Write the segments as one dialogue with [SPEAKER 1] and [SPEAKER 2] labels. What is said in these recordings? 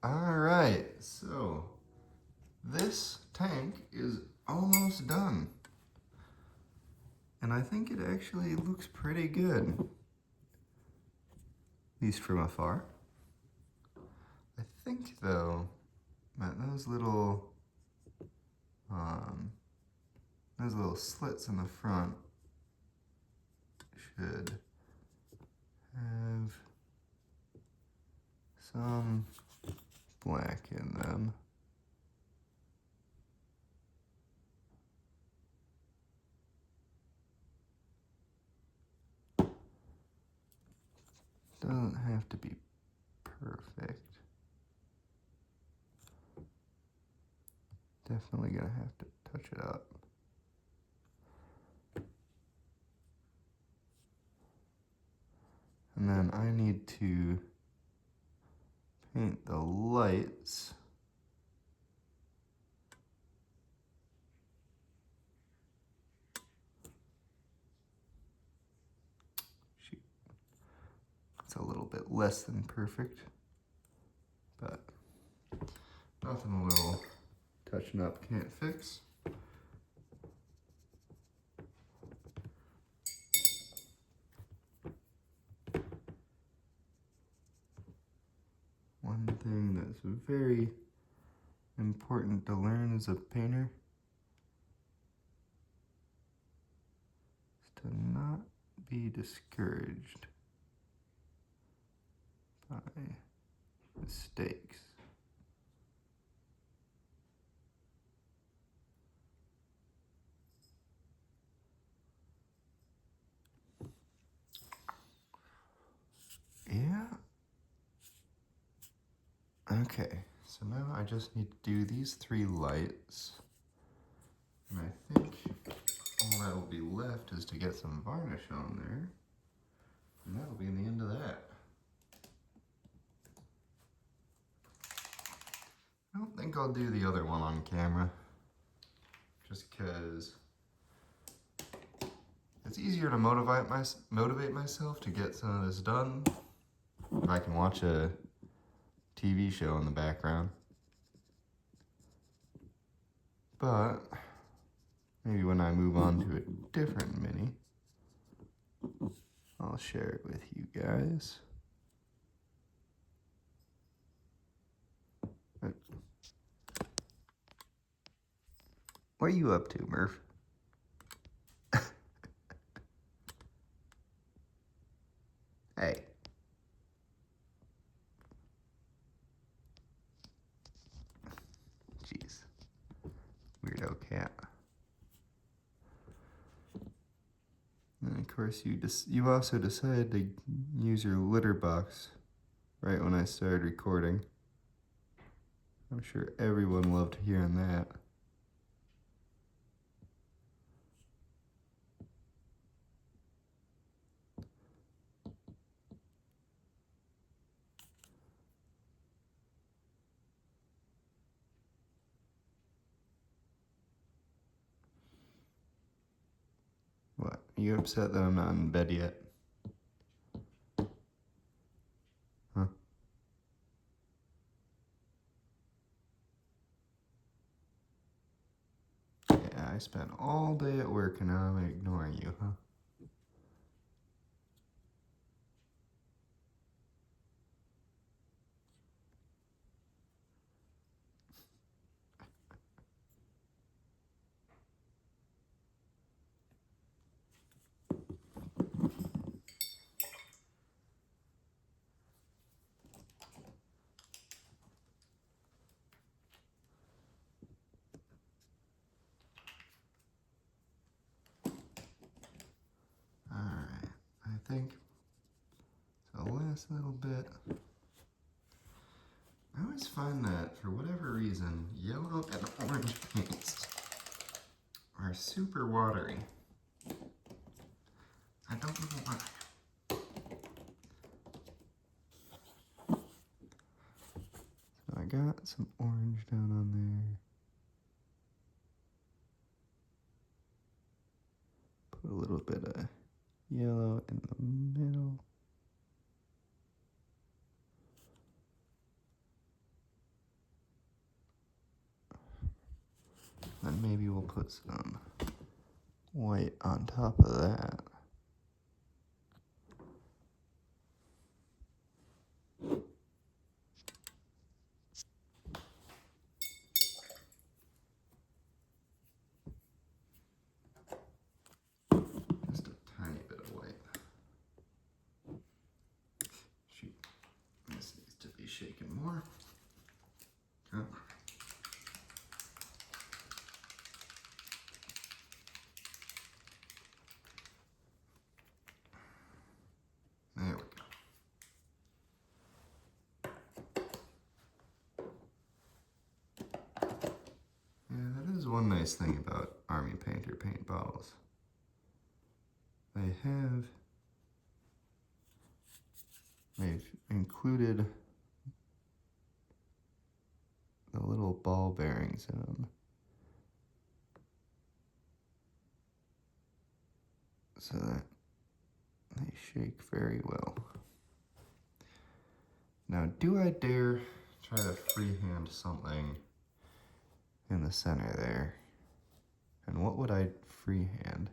[SPEAKER 1] All right, so this tank is almost done. And I think it actually looks pretty good, at least from afar. I think though, that those little slits in the front should have some black in them. Doesn't have to be perfect. Definitely gonna have to touch it up. And then I need to paint the lights. Shoot. It's a little bit less than perfect, but nothing a little touching up can't fix. One thing that's very important to learn as a painter is to not be discouraged by mistakes. Yeah. Okay, so now I just need to do these 3 lights. And I think all that will be left is to get some varnish on there. And that'll be the end of that. I don't think I'll do the other one on camera, just because it's easier to motivate myself to get some of this done if I can watch a TV show in the background. But maybe when I move on to a different mini, I'll share it with you guys. What are you up to, Murph? Hey. Jeez. Weirdo cat. And of course, you also decided to use your litter box right when I started recording. I'm sure everyone loved hearing that. What? Are you upset that I'm not in bed yet? Huh? Yeah, I spent all day at work and now I'm ignoring you, huh? Alright, I think the last little bit. I always find that, for whatever reason, yellow and orange paints are super watery. I don't know why. So I got some orange down on there. Put a little bit of yellow in the middle. Then maybe we'll put some white on top of that. Just a tiny bit of white. Shoot, this needs to be shaken more. Come on. There we go. Yeah, that is one nice thing about Army Painter paint bottles. They've included the little ball bearings in them, so that they shake very well. Now, do I dare try to freehand something in the center there? And what would I freehand?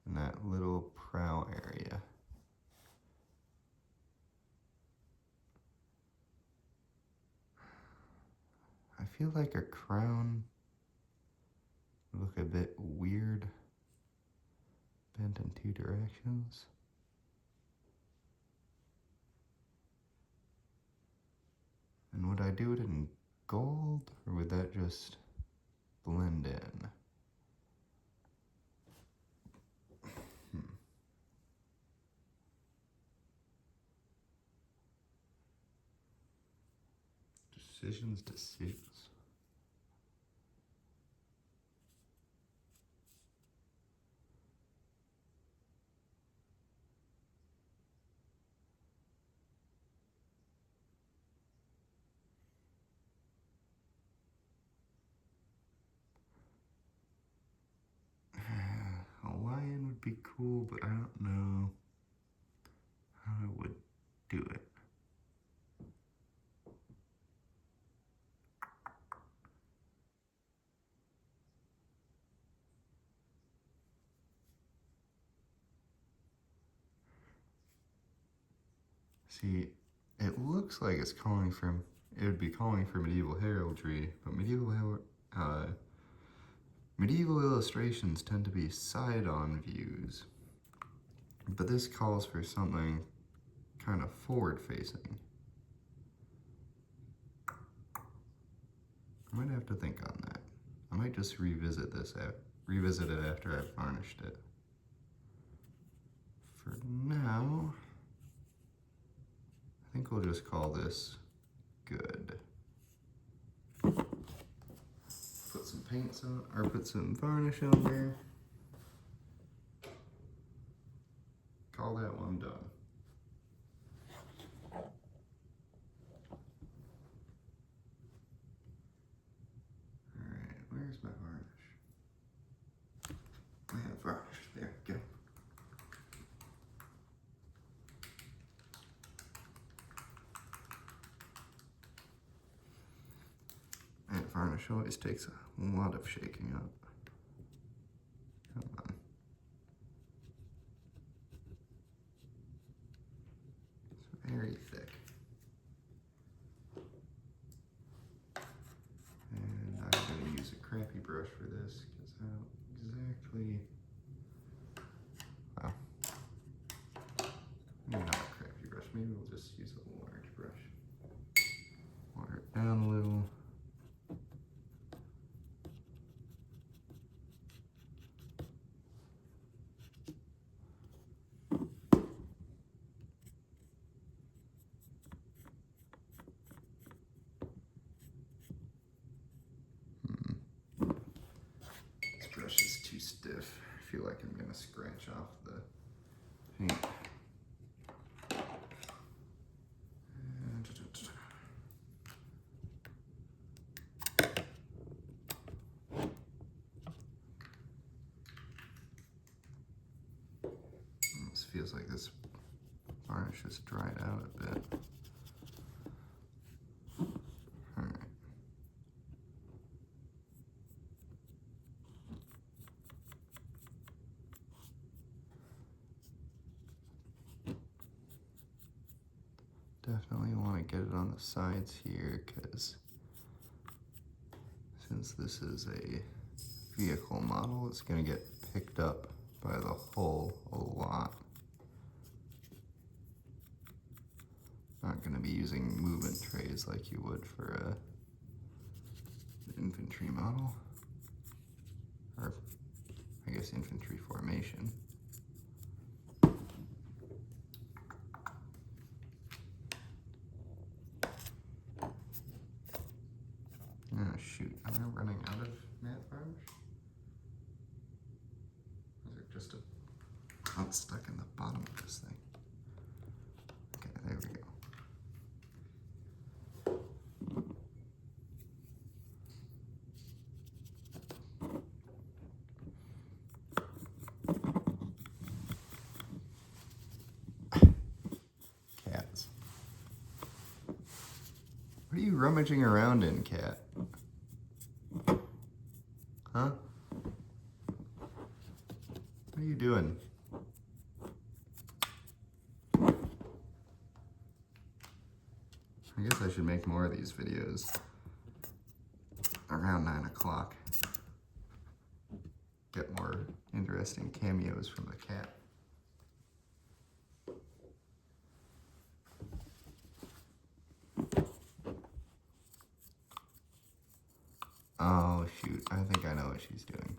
[SPEAKER 1] In that little prow area. I feel like a crown would look a bit weird, bent in two directions. And would I do it in gold, or would that just blend in? Decisions. A lion would be cool, but I don't know how I would do it. See, it looks like it's calling from, it would be calling for medieval heraldry, but medieval illustrations tend to be side-on views. But this calls for something kind of forward-facing. I might have to think on that. I might just revisit it after I've varnished it. For now, I think we'll just call this good. Put some paints on, or put some varnish on there. Call that one done. Alright, where's my varnish? I have varnish, there we go. And varnish always takes a lot of shaking up. Come on. It's very thick. And I'm going to use a crappy brush for this because I don't exactly. Well, maybe not a crappy brush. Maybe we'll just use a large brush. Water it down a little. This brush is too stiff. I feel like I'm gonna scratch off the paint. Almost feels like this varnish has dried out a bit. Alright. definitely want to get it on the sides here, because since this is a vehicle model, it's going to get picked up by the hull a lot. Not going to be using movement trays like you would for an infantry model, or I guess infantry formation. Oh shoot, am I running out of matte varnish? Or is it just a pot stuck in the bottom of this thing? Okay, there we go. Cats. What are you rummaging around in, cat? Huh? What are you doing? I guess I should make more of these videos around 9 o'clock. Get more interesting cameos from the cat. Oh shoot, I think I know what she's doing.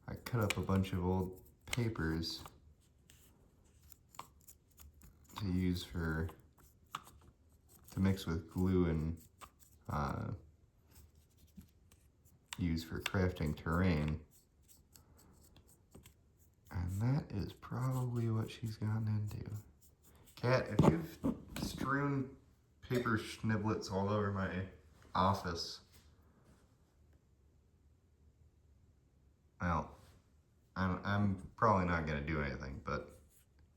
[SPEAKER 1] I cut up a bunch of old papers to use to mix with glue and use for crafting terrain. And that is probably what she's gotten into. Cat, if you've strewn paper schniblets all over my office, well, I'm probably not going to do anything, but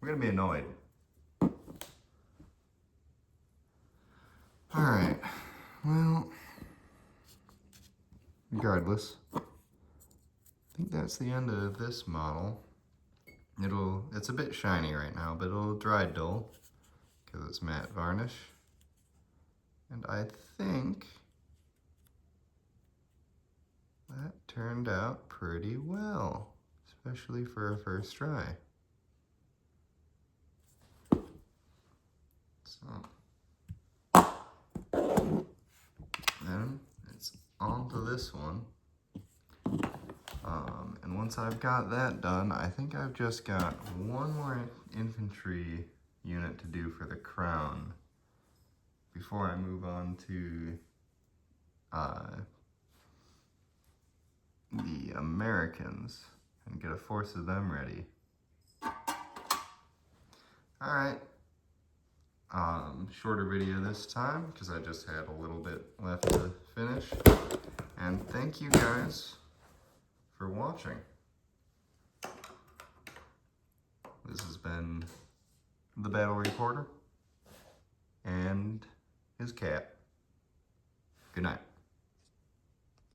[SPEAKER 1] we're going to be annoyed. Alright, well, regardless, I think that's the end of this model. It's a bit shiny right now, but it'll dry dull because it's matte varnish. And I think that turned out pretty well, especially for a first try. So, then it's on to this one. And once I've got that done, I think I've just got one more infantry unit to do for the crown before I move on to the Americans and get a force of them ready. Alright, shorter video this time because I just had a little bit left to finish. And thank you guys for watching. This has been the Battle Reporter and his cat. Good night.